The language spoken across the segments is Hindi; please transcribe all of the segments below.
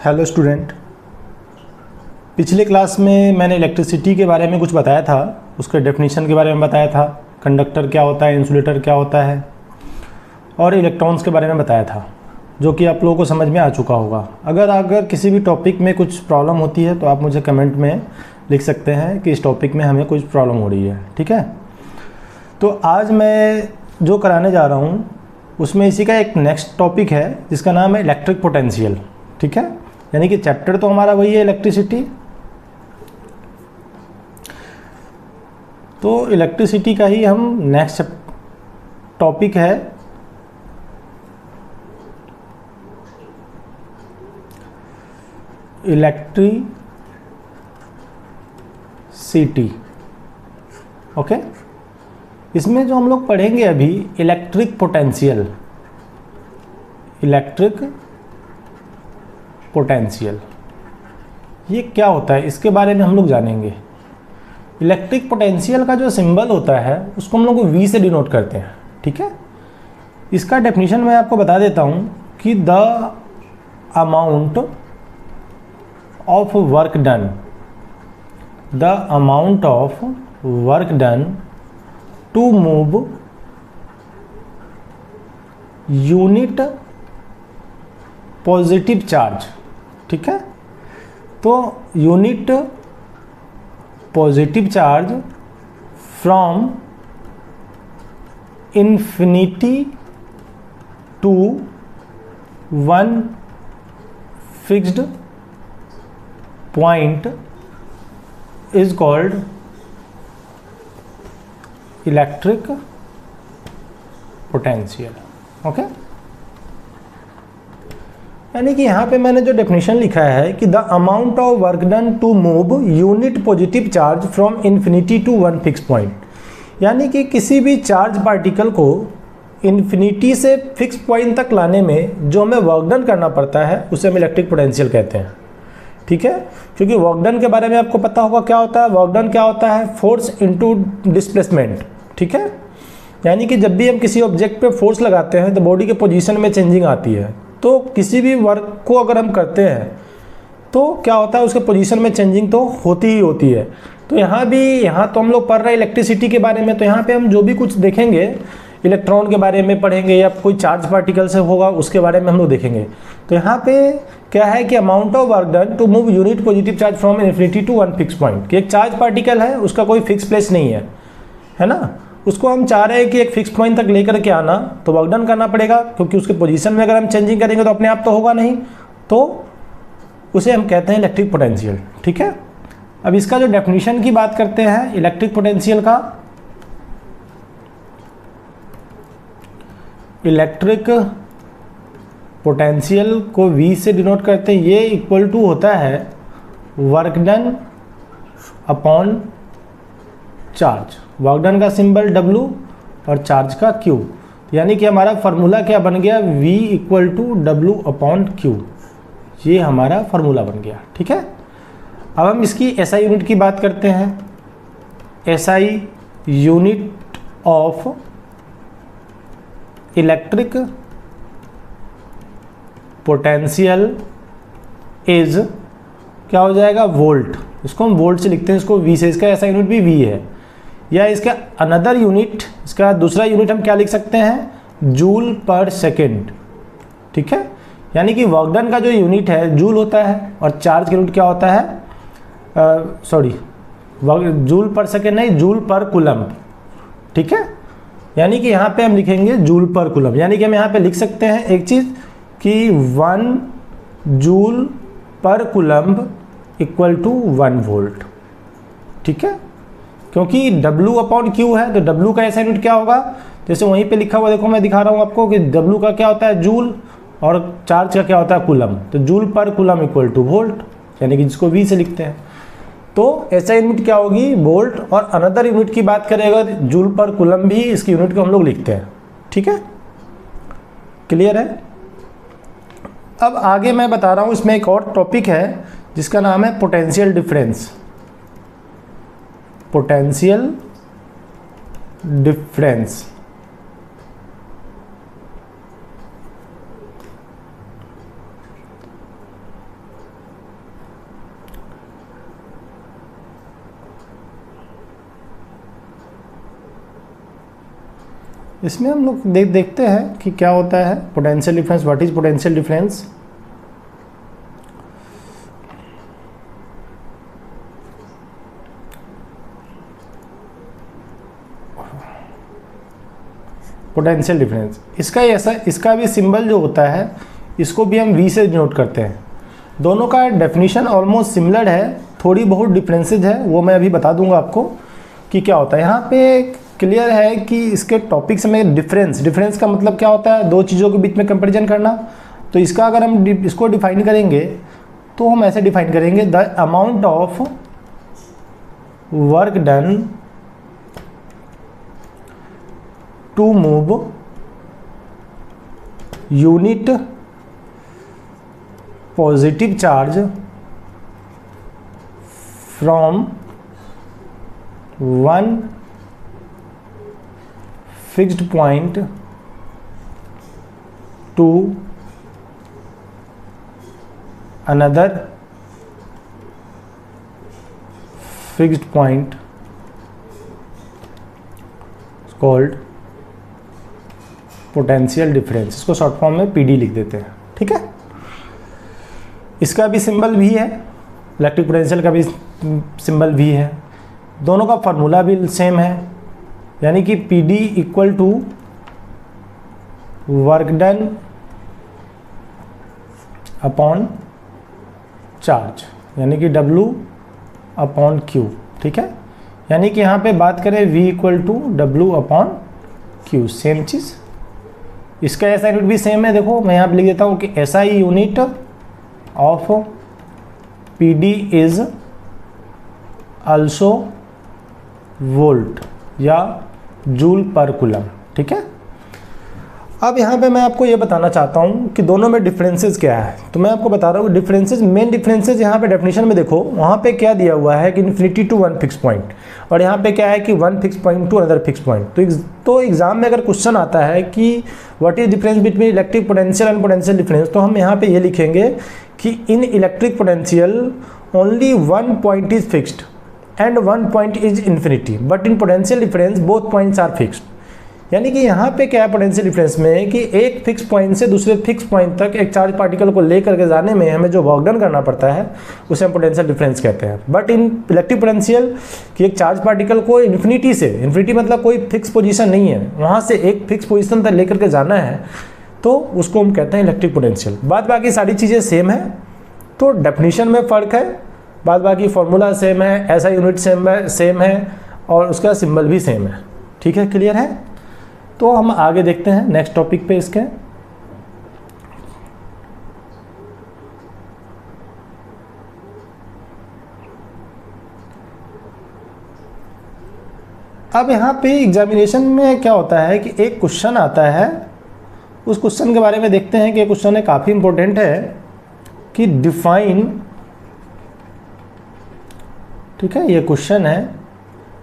हेलो स्टूडेंट, पिछले क्लास में मैंने इलेक्ट्रिसिटी के बारे में कुछ बताया था, उसके डेफिनेशन के बारे में बताया था, कंडक्टर क्या होता है, इंसुलेटर क्या होता है और इलेक्ट्रॉन्स के बारे में बताया था, जो कि आप लोगों को समझ में आ चुका होगा। अगर किसी भी टॉपिक में कुछ प्रॉब्लम होती है तो आप मुझे कमेंट में लिख सकते हैं कि इस टॉपिक में हमें कुछ प्रॉब्लम हो रही है, ठीक है। तो आज मैं जो कराने जा रहा हूँ उसमें इसी का एक नेक्स्ट टॉपिक है जिसका नाम है इलेक्ट्रिक पोटेंशियल, ठीक है। यानी कि चैप्टर तो हमारा वही है इलेक्ट्रिसिटी, तो इलेक्ट्रिसिटी का ही हम नेक्स्ट टॉपिक है इलेक्ट्रिसिटी, ओके। इसमें जो हम लोग पढ़ेंगे अभी इलेक्ट्रिक पोटेंशियल, ये क्या होता है इसके बारे में हम लोग जानेंगे। इलेक्ट्रिक पोटेंशियल का जो सिंबल होता है उसको हम लोग V से डिनोट करते हैं, ठीक है। इसका डेफिनेशन मैं आपको बता देता हूँ कि the amount of work done to move unit positive charge, ठीक है। तो unit positive charge from infinity to one fixed point is called electric potential, okay. यानी कि यहाँ पे मैंने जो डेफिनेशन लिखा है कि the amount of work done to move unit positive charge from infinity to one fix point, यानी कि किसी भी चार्ज पार्टिकल को इन्फिनिटी से फिक्स पॉइंट तक लाने में जो हमें वर्क डन करना पड़ता है उसे हम इलेक्ट्रिक पोटेंशियल कहते हैं, ठीक है। क्योंकि वर्क डन के बारे में आपको पता होगा क्या होता है। वर्क डन क्या होता है? फोर्स इनटू डिस्प्लेसमेंट, ठीक है। यानी कि जब भी हम किसी ऑब्जेक्ट पे फोर्स लगाते हैं तो बॉडी के पोजीशन में चेंजिंग आती है। तो किसी भी वर्क को अगर हम करते हैं तो क्या होता है, उसके पोजीशन में चेंजिंग तो होती ही होती है। तो यहाँ तो हम लोग पढ़ रहे हैं इलेक्ट्रिसिटी के बारे में, तो यहाँ पे हम जो भी कुछ देखेंगे इलेक्ट्रॉन के बारे में पढ़ेंगे या कोई चार्ज पार्टिकल से होगा उसके बारे में हम लोग देखेंगे। तो यहाँ पे क्या है कि amount of work done to move unit positive charge from infinity to one fix point, कि एक चार्ज पार्टिकल है, उसका कोई फिक्स प्लेस नहीं है ना। उसको हम चाह रहे हैं कि एक फिक्स पॉइंट तक लेकर के आना, तो वर्क डन करना पड़ेगा, क्योंकि उसके पोजीशन में अगर हम चेंजिंग करेंगे तो अपने आप तो होगा नहीं, तो उसे हम कहते हैं इलेक्ट्रिक पोटेंशियल, ठीक है। अब इसका जो डेफिनेशन की बात करते हैं इलेक्ट्रिक पोटेंशियल का, इलेक्ट्रिक पोटेंशियल को V से डिनोट करते हैं। ये इक्वल टू होता है work done upon charge. Work done का सिंबल W और चार्ज का Q, यानी कि हमारा फार्मूला क्या बन गया, V equal to W upon Q। ये हमारा फार्मूला बन गया, ठीक है। अब हम इसकी SI यूनिट की बात करते हैं। SI unit of electric potential is क्या हो जाएगा, वोल्ट। इसको हम वोल्ट से लिखते हैं, इसको V से, इसका SI यूनिट भी V है। या इसका अनदर यूनिट, इसका दूसरा यूनिट हम क्या लिख सकते हैं, जूल पर सेकेंड, ठीक है। यानी कि वर्क डन का जो यूनिट है जूल होता है और चार्ज का यूनिट क्या होता है, जूल पर सेकेंड नहीं, जूल पर कूलम्ब, ठीक है। यानी कि यहाँ पे हम लिखेंगे जूल पर कूलम्ब, यानी कि हम यहाँ पे लिख सकते हैं एक चीज़ कि 1 जूल पर कूलम्ब इक्वल टू 1 वोल्ट, ठीक है। क्योंकि W अपॉन Q है तो W का ऐसा यूनिट क्या होगा, जैसे वहीं पे लिखा हुआ, देखो मैं दिखा रहा हूँ आपको कि W का क्या होता है जूल और चार्ज का क्या होता है कूलम्ब। तो जूल पर कूलम्ब इक्वल टू वोल्ट, यानी कि जिसको V से लिखते हैं। तो ऐसा यूनिट क्या होगी, वोल्ट। और अनदर यूनिट की बात करें अगर, जूल पर कूलम्ब भी इसकी यूनिट को हम लोग लिखते हैं, ठीक है। क्लियर है। अब आगे मैं बता रहा हूँ, इसमें एक और टॉपिक है जिसका नाम है पोटेंशियल डिफरेंस। पोटेंशियल डिफरेंस, इसमें हम लोग देखते हैं कि क्या होता है potential difference. What is potential difference? Potential difference इसका भी सिंबल जो होता है इसको भी हम V से नोट करते हैं। दोनों का डेफिनेशन ऑलमोस्ट सिमिलर है, थोड़ी बहुत डिफरेंसेज है, वो मैं अभी बता दूंगा आपको कि क्या होता है। यहाँ पे क्लियर है कि इसके टॉपिक्स में डिफरेंस का मतलब क्या होता है, दो चीज़ों के बीच में कंपैरिजन करना। तो इसका अगर हम इसको डिफाइन करेंगे तो हम ऐसे डिफाइन करेंगे, the amount of work done to move unit positive charge from one fixed point to another fixed point is called potential difference। इसको शॉर्ट फॉर्म में PD लिख देते हैं, ठीक है। इसका भी सिंबल भी है, इलेक्ट्रिक पोटेंशियल का भी सिंबल भी है, दोनों का फार्मूला भी सेम है, यानी कि PD equal to work done upon charge, यानी कि W अपॉन Q, ठीक है। यानी कि यहाँ पे बात करें V equal to W upon Q, same चीज़। इसका SI यूनिट भी सेम है, देखो मैं यहाँ पे लिख देता हूँ कि SI unit of PD is also volt या जूल पर कूलम, ठीक है। अब यहाँ पे मैं आपको ये बताना चाहता हूँ कि दोनों में डिफरेंसेस क्या है। तो मैं आपको बता रहा हूँ डिफरेंसेस, मेन डिफरेंसेस यहाँ पे डेफिनेशन में देखो, वहाँ पे क्या दिया हुआ है कि infinity to one fix point, और यहाँ पे क्या है कि one fix point to another fix point. तो एग्जाम में अगर क्वेश्चन आता है कि what is difference between electric potential and potential difference, तो हम यहाँ पे ये लिखेंगे कि in electric potential only one point is fixed and one point is infinity, but in potential difference both points are fixed. यानी कि यहाँ पे क्या है पोटेंशियल डिफरेंस में कि एक फिक्स पॉइंट से दूसरे फिक्स पॉइंट तक एक चार्ज पार्टिकल को लेकर के जाने में हमें जो वर्क डन करना पड़ता है उसे हम पोटेंशियल डिफरेंस कहते हैं। बट इन इलेक्ट्रिक पोटेंशियल कि एक चार्ज पार्टिकल को इन्फिनिटी मतलब कोई फिक्स पोजीशन नहीं है, वहाँ से एक फिक्स पोजीशन तक लेकर के जाना है, तो उसको हम कहते हैं इलेक्ट्रिक पोटेंशियल। बाद बाकी सारी चीज़ें सेम है, तो डेफिनेशन में फ़र्क है, बाद बाकी फॉर्मूला सेम है, ऐसा यूनिट सेम है और उसका सिंबल भी सेम है, ठीक है। क्लियर है? तो हम आगे देखते हैं नेक्स्ट टॉपिक पे इसके। अब यहाँ पे एग्जामिनेशन में क्या होता है कि एक क्वेश्चन आता है, उस क्वेश्चन के बारे में देखते हैं कि क्वेश्चन है काफ़ी इंपॉर्टेंट है कि डिफाइन, ठीक है, ये क्वेश्चन है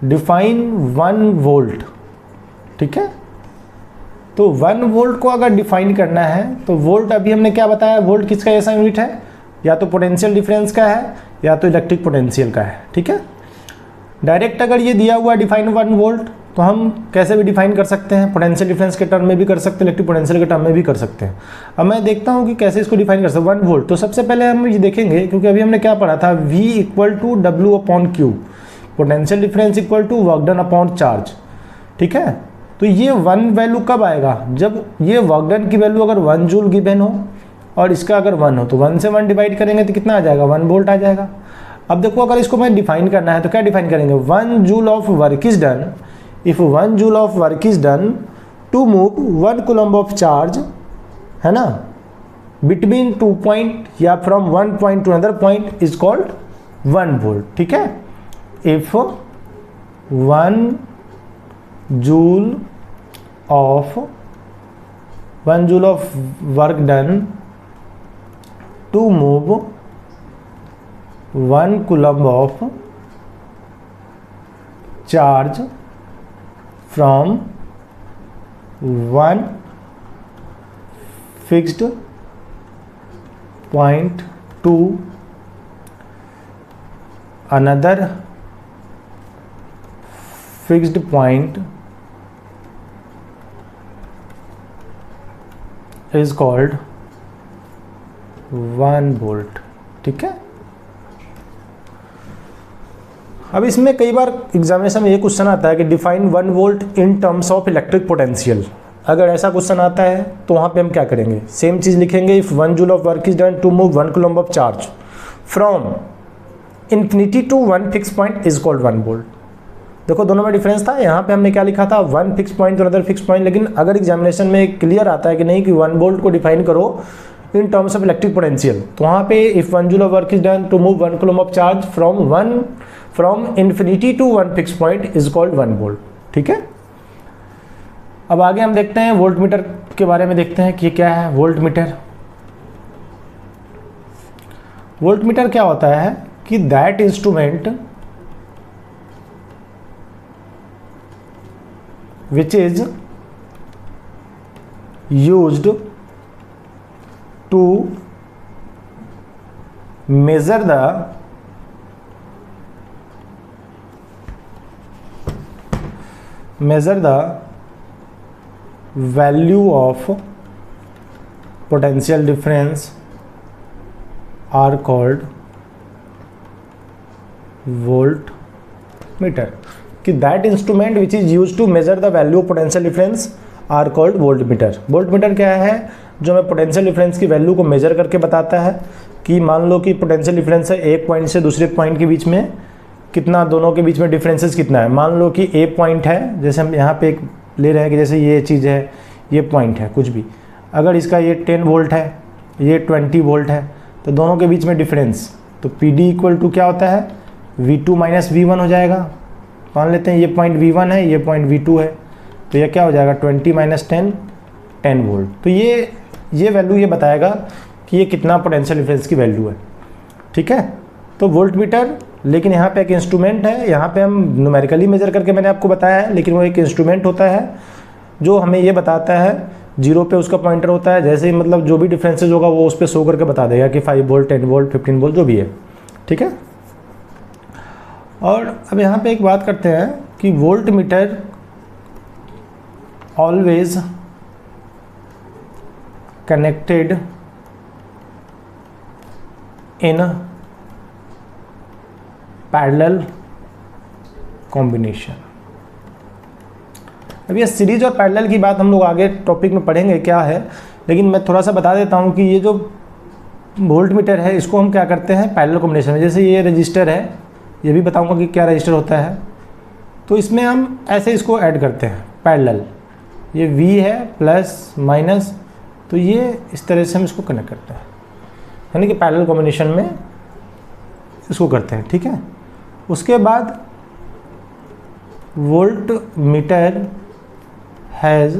डिफाइन 1 वोल्ट, ठीक है। तो 1 वोल्ट को अगर डिफाइन करना है तो वोल्ट अभी हमने क्या बताया, वोल्ट किसका ऐसा यूनिट है, या तो पोटेंशियल डिफरेंस का है या तो इलेक्ट्रिक पोटेंशियल का है, ठीक है। डायरेक्ट अगर ये दिया हुआ डिफाइन 1 वोल्ट तो हम कैसे भी डिफाइन कर सकते हैं, पोटेंशियल डिफरेंस के टर्म में भी कर सकते हैं, इलेक्ट्रिक पोटेंशियल के टर्म में भी कर सकते हैं। अब मैं देखता हूँ कि कैसे इसको डिफाइन कर सकते हैं 1 वोल्ट। तो सबसे पहले हम ये देखेंगे, क्योंकि अभी हमने क्या पढ़ा था, V equal to W upon Q, potential difference equal to work done upon charge, ठीक है। तो ये 1 वैल्यू कब आएगा, जब ये वर्क डन की वैल्यू अगर 1 जूल गिवन हो और इसका अगर 1 हो, तो 1 से 1 डिवाइड करेंगे तो कितना आ जाएगा, 1 वोल्ट आ जाएगा। अब देखो अगर इसको मैं डिफाइन करना है तो क्या डिफाइन करेंगे, 1 joule of work is done, if 1 joule of work is done to move 1 coulomb of charge, है ना, बिटवीन 2 पॉइंट या from 1 point to another point is called 1 volt, ठीक है। If 1 joule of work done to move 1 coulomb of charge from 1 fixed point to another fixed point is called 1 volt. ठीक है, अब इसमें कई बार एग्जामिनेशन में ये क्वेश्चन आता है कि define 1 volt in terms of electric potential. अगर ऐसा क्वेश्चन आता है तो वहाँ पे हम क्या करेंगे, सेम चीज़ लिखेंगे, if 1 joule of work is done to move 1 coulomb of charge from infinity to 1 fix point is called 1 volt. देखो दोनों में डिफरेंस था, यहाँ पे हमने क्या लिखा था 1 फिक्स पॉइंट और अदर फिक्स पॉइंट, लेकिन अगर एग्जामिनेशन में क्लियर आता है कि नहीं कि 1 वोल्ट को डिफाइन करो in terms of electric potential, तो वहाँ पे if 1 joule of work is done to move 1 coulomb of charge from infinity to 1 fix point is called 1 volt. ठीक है, अब आगे हम देखते हैं वोल्ट मीटर के बारे में, देखते हैं कि क्या है वोल्ट मीटर। वोल्ट मीटर क्या होता है कि that instrument which is used to measure the value of potential difference are called voltmeter। कि that instrument which is use to measure the value of potential difference are called voltmeter. Voltmeter क्या है, जो हमें पोटेंशियल डिफरेंस की वैल्यू को मेजर करके बताता है कि मान लो कि पोटेंशियल डिफरेंस है एक पॉइंट से दूसरे पॉइंट के बीच में कितना, दोनों के बीच में डिफरेंसेस कितना है। मान लो कि ए पॉइंट है, जैसे हम यहाँ पे एक ले रहे हैं कि जैसे ये चीज़ है, ये पॉइंट है कुछ भी, अगर इसका ये 10 वोल्ट है, ये 20 वोल्ट है, तो दोनों के बीच में डिफरेंस, तो पी डी इक्वल टू क्या होता है V2 माइनस V1 हो जाएगा। मान लेते हैं ये पॉइंट V1 है, ये पॉइंट V2 है, तो ये क्या हो जाएगा 20 माइनस 10 वोल्ट। तो ये वैल्यू ये बताएगा कि ये कितना पोटेंशियल डिफरेंस की वैल्यू है। ठीक है, तो वोल्ट मीटर, लेकिन यहाँ पे एक इंस्ट्रूमेंट है, यहाँ पे हम न्यूमेरिकली मेजर करके मैंने आपको बताया है, लेकिन वो एक इंस्ट्रूमेंट होता है जो हमें ये बताता है, 0 पे उसका पॉइंटर होता है, जैसे ही मतलब जो भी डिफरेंसेस होगा वो उस पर शो करके बता देगा कि 5 वोल्ट 10 वोल्ट 15 वोल्ट जो भी है। ठीक है, और अब यहाँ पे एक बात करते हैं कि volt meter always connected in parallel combination. अब ये सीरीज और पैरेलल की बात हम लोग आगे टॉपिक में पढ़ेंगे क्या है, लेकिन मैं थोड़ा सा बता देता हूँ कि ये जो वोल्ट मीटर है इसको हम क्या करते हैं पैरेलल कॉम्बिनेशन में। जैसे ये रजिस्टर है, ये भी बताऊंगा कि क्या रजिस्टर होता है, तो इसमें हम ऐसे इसको ऐड करते हैं पैरेलल, ये V है प्लस माइनस, तो ये इस तरह से हम इसको कनेक्ट करते हैं, यानी कि पैरेलल कॉम्बिनेशन में इसको करते हैं। ठीक है, उसके बाद voltmeter has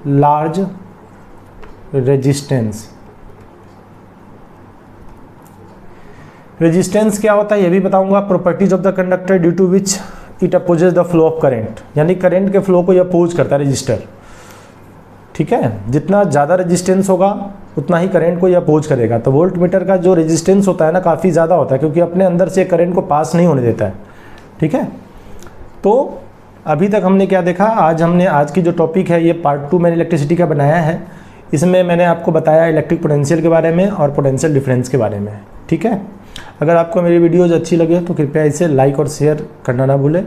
large resistance. Resistance क्या होता है ये भी बताऊंगा। Properties of the conductor due to which it opposes the flow of current, यानी करंट के फ्लो को ये अपोज करता है रजिस्टर। ठीक है, जितना ज़्यादा रेजिस्टेंस होगा उतना ही करंट को ये अपोज करेगा। तो वोल्ट मीटर का जो रेजिस्टेंस होता है ना काफ़ी ज़्यादा होता है, क्योंकि अपने अंदर से करंट को पास नहीं होने देता है। ठीक है, तो अभी तक हमने क्या देखा, आज की जो टॉपिक है ये पार्ट 2 मैंने इलेक्ट्रिसिटी का बनाया है। इसमें मैंने आपको बताया इलेक्ट्रिक पोटेंशियल के बारे में और पोटेंशियल डिफरेंस के बारे में। ठीक है, अगर आपको मेरी वीडियोज़ अच्छी लगे तो कृपया इसे लाइक और शेयर करना ना भूलें।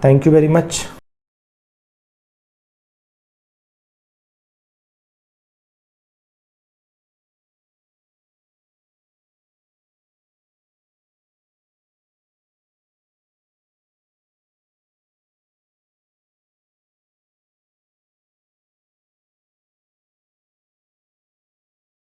Thank you very much.